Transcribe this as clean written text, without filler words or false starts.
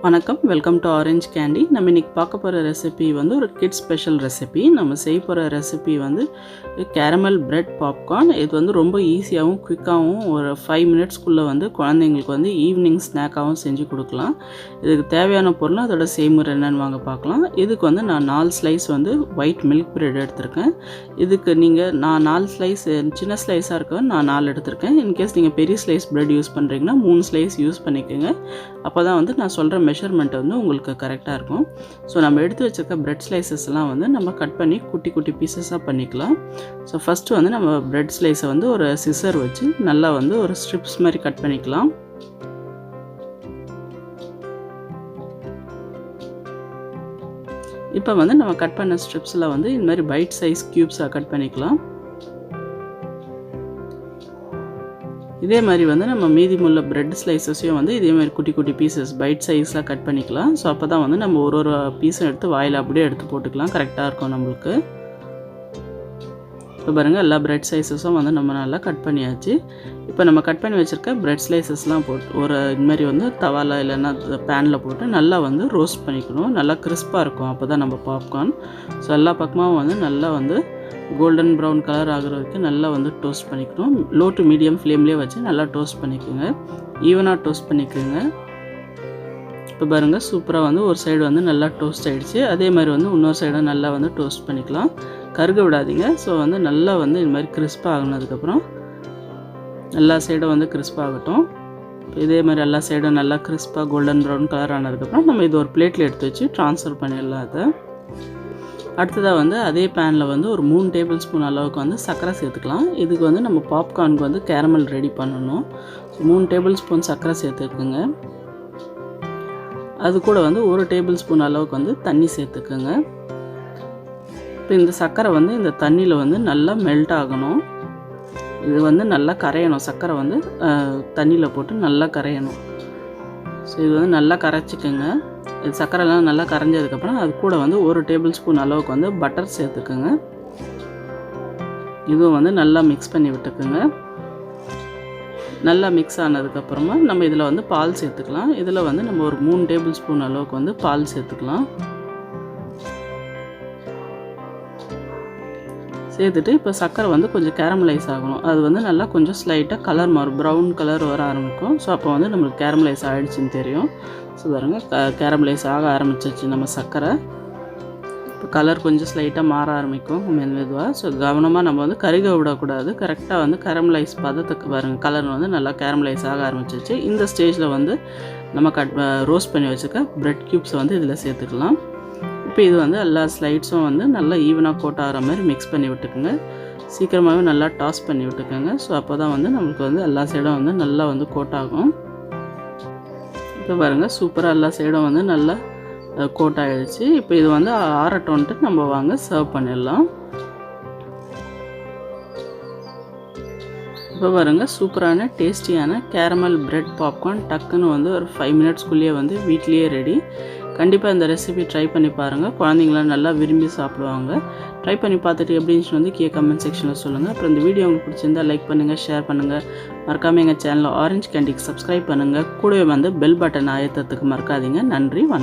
வணக்கம், welcome to orange candy. நம்ம இன்றைக்கி பார்க்க போகிற ரெசிபி வந்து ஒரு கிட்ஸ் ஸ்பெஷல் ரெசிபி. நம்ம செய்ய போகிற ரெசிபி வந்து கேரமல் பிரெட் பாப்கார்ன். இது வந்து ரொம்ப ஈஸியாகவும் குயிக்காகவும் ஒரு 5 மினிட்ஸ்க்குள்ளே வந்து குழந்தைங்களுக்கு வந்து ஈவினிங் ஸ்நாக்காகவும் செஞ்சு கொடுக்கலாம். இதுக்கு தேவையான பொருள் அதோட செய்முறை என்னென்னு வாங்க பார்க்கலாம். இதுக்கு வந்து நான் 4 ஸ்லைஸ் வந்து ஒயிட் மில்க் பிரெட் எடுத்திருக்கேன். இதுக்கு நான் 4 ஸ்லைஸ் சின்ன ஸ்லைஸாக இருக்க நான் 4 எடுத்திருக்கேன். இன்கேஸ் நீங்கள் பெரிய ஸ்லைஸ் பிரெட் யூஸ் பண்ணுறீங்கன்னா 3 ஸ்லைஸ் யூஸ் பண்ணிக்கோங்க. அப்போ தான் வந்து நான் சொல்கிற மெஷர்மெண்ட் வந்து உங்களுக்கு கரெக்டாக இருக்கும். ஸோ நம்ம எடுத்து வச்சுருக்க பிரெட் ஸ்லைசஸ்லாம் வந்து நம்ம கட் பண்ணி குட்டி குட்டி பீசஸாக பண்ணிக்கலாம். ஸோ ஃபஸ்ட்டு வந்து நம்ம பிரெட் ஸ்லைஸை வந்து ஒரு சிசர் வச்சு நல்லா வந்து ஒரு ஸ்ட்ரிப்ஸ் மாதிரி கட் பண்ணிக்கலாம். இப்போ வந்து நம்ம கட் பண்ண ஸ்ட்ரிப்ஸில் வந்து இந்த மாதிரி பைட் சைஸ் க்யூப்ஸாக கட் பண்ணிக்கலாம். இதே மாதிரி வந்து நம்ம மீதிமுள்ள பிரெட் ஸ்லைசஸையும் வந்து இதே மாதிரி குட்டி குட்டி பீசஸ் பைட் சைஸாக கட் பண்ணிக்கலாம். ஸோ அப்போ தான் வந்து நம்ம ஒரு பீஸும் எடுத்து வாயில் அப்படியே எடுத்து போட்டுக்கலாம், கரெக்டாக இருக்கும் நம்மளுக்கு. இப்போ பாருங்கள், எல்லா பிரெட் சைஸஸும் வந்து நம்ம நல்லா கட் பண்ணியாச்சு. இப்போ நம்ம கட் பண்ணி வச்சுருக்க பிரெட் ஸ்லைசஸ்லாம் போட்டு ஒரு இதுமாரி வந்து தவாவில் இல்லைன்னா பேனில் போட்டு நல்லா வந்து ரோஸ்ட் பண்ணிக்கணும். நல்லா கிறிஸ்பாக இருக்கும், அப்போ தான் நம்ம பாப்கார்ன். ஸோ எல்லா பக்கமும் வந்து நல்லா வந்து கோல்டன் ப்ரௌன் கலர் ஆகிற வரைக்கும் நல்லா வந்து டோஸ்ட் பண்ணிக்கணும். லோ டு மீடியம் ஃப்ளேம்லேயே வச்சு நல்லா டோஸ்ட் பண்ணிக்கோங்க, ஈவனாக டோஸ்ட் பண்ணிக்கோங்க. இப்போ பாருங்கள், சூப்பராக வந்து ஒரு சைடு வந்து நல்லா டோஸ்ட் ஆகிடுச்சு. அதே மாதிரி வந்து இன்னொரு சைடும் நல்லா வந்து டோஸ்ட் பண்ணிக்கலாம், கருக விடாதீங்க. ஸோ வந்து நல்லா வந்து இது மாதிரி கிறிஸ்பாக ஆகினதுக்கப்புறம் எல்லா சைடும் வந்து கிறிஸ்பாகட்டும். இதே மாதிரி எல்லா சைடும் நல்லா கிறிஸ்பாக கோல்டன் ப்ரௌன் கலர் ஆனதுக்கப்புறம் நம்ம இது ஒரு பிளேட்டில் எடுத்து வச்சு ட்ரான்ஸ்ஃபர் பண்ணிடலாம். அதை அடுத்ததாக வந்து அதே பேனில் வந்து ஒரு 3 டேபிள் ஸ்பூன் அளவுக்கு வந்து சர்க்கரை சேர்த்துக்கலாம். இதுக்கு வந்து நம்ம பாப்கார்னுக்கு வந்து கேரமல் ரெடி பண்ணணும். ஸோ 3 டேபிள் ஸ்பூன் சர்க்கரை சேர்த்துக்குங்க. அது கூட வந்து 1 டேபிள் ஸ்பூன் அளவுக்கு வந்து தண்ணி சேர்த்துக்குங்க. இப்போ இந்த சர்க்கரை வந்து இந்த தண்ணியில் வந்து நல்லா மெல்ட் ஆகணும். இது வந்து நல்லா கரையணும், சர்க்கரை வந்து தண்ணியில் போட்டு நல்லா கரையணும். ஸோ இது வந்து நல்லா கரைச்சிக்கோங்க. இது சர்க்கரைலாம் நல்லா கரைஞ்சதுக்கப்புறம் அது கூட வந்து 1 டேபிள் ஸ்பூன் அளவுக்கு வந்து பட்டர் சேர்த்துக்குங்க. இதுவும் வந்து நல்லா மிக்ஸ் பண்ணி விட்டுக்குங்க. நல்லா மிக்ஸ் ஆனதுக்கப்புறமா நம்ம இதில் வந்து பால் சேர்த்துக்கலாம். இதில் வந்து நம்ம ஒரு 3 டேபிள் ஸ்பூன் அளவுக்கு வந்து பால் சேர்த்துக்கலாம். சேர்த்துட்டு இப்போ சர்க்கரை வந்து கொஞ்சம் கேரமலைஸ் ஆகணும். அது வந்து நல்லா கொஞ்சம் ஸ்லைட்டாக கலர் மாறும், ப்ரௌன் கலர் வர ஆரம்பிக்கும். ஸோ அப்போ வந்து நம்மளுக்கு கேரமலைஸ் ஆகிடுச்சின்னு தெரியும். ஸோ பாருங்கள், கேரமலைஸ் ஆக ஆரம்பிச்சிச்சு நம்ம சர்க்கரை. இப்போ கலர் கொஞ்சம் ஸ்லைட்டாக மாற ஆரம்பிக்கும் மெதுவாக. ஸோ கவனமாக நம்ம வந்து கருக விடக்கூடாது. கரெக்டாக வந்து கேரமலைஸ் பதத்துக்கு பாருங்கள், கலர் வந்து நல்லா கேரமலைஸ் ஆக ஆரம்பிச்சிச்சு. இந்த ஸ்டேஜில் வந்து நம்ம ரோஸ்ட் பண்ணி வச்சுக்க பிரெட் க்யூப்ஸை வந்து இதில் சேர்த்துக்கலாம். இப்போ இது வந்து எல்லா ஸ்லைட்ஸும் வந்து நல்லா ஈவனாக கோட் ஆகிற மாதிரி மிக்ஸ் பண்ணி விட்டுக்குங்க. சீக்கிரமாகவே நல்லா டாஸ் பண்ணி விட்டுக்கோங்க. ஸோ அப்போ தான் வந்து நம்மளுக்கு வந்து எல்லா சைடும் வந்து நல்லா வந்து கோட் ஆகும். இப்போ பாருங்கள், சூப்பராக எல்லா சைடும் வந்து நல்லா கோட் ஆகிடுச்சு. இப்போ இது வந்து ஆறட்டோன்ட்டு நம்ம வாங்க சர்வ் பண்ணிடலாம். இப்போ பாருங்கள், சூப்பரான டேஸ்டியான கேரமல் பிரெட் பாப்கார்ன் டக்குன்னு வந்து ஒரு 5 மினிட்ஸ்க்குள்ளேயே வந்து வீட்லேயே ரெடி. கண்டிப்பாக இந்த ரெசிபி ட்ரை பண்ணி பாருங்கள், குழந்தைங்களாம் நல்லா விரும்பி சாப்பிடுவாங்க. ட்ரை பண்ணி பார்த்துட்டு எப்படி இருந்துச்சுன்னு வந்து கமெண்ட் செக்ஷனில் சொல்லுங்கள். அப்புறம் இந்த வீடியோ உங்களுக்கு பிடிச்சிருந்தா லைக் பண்ணுங்கள், ஷேர் பண்ணுங்கள். மறக்காமல் எங்கள் சேனலில் ஆரஞ்ச் கேண்டிக்கு சப்ஸ்கிரைப் பண்ணுங்கள். கூடவே வந்து பெல் பட்டன் அழுத்தத்துக்கு மறக்காதீங்க. நன்றி, வணக்கம்.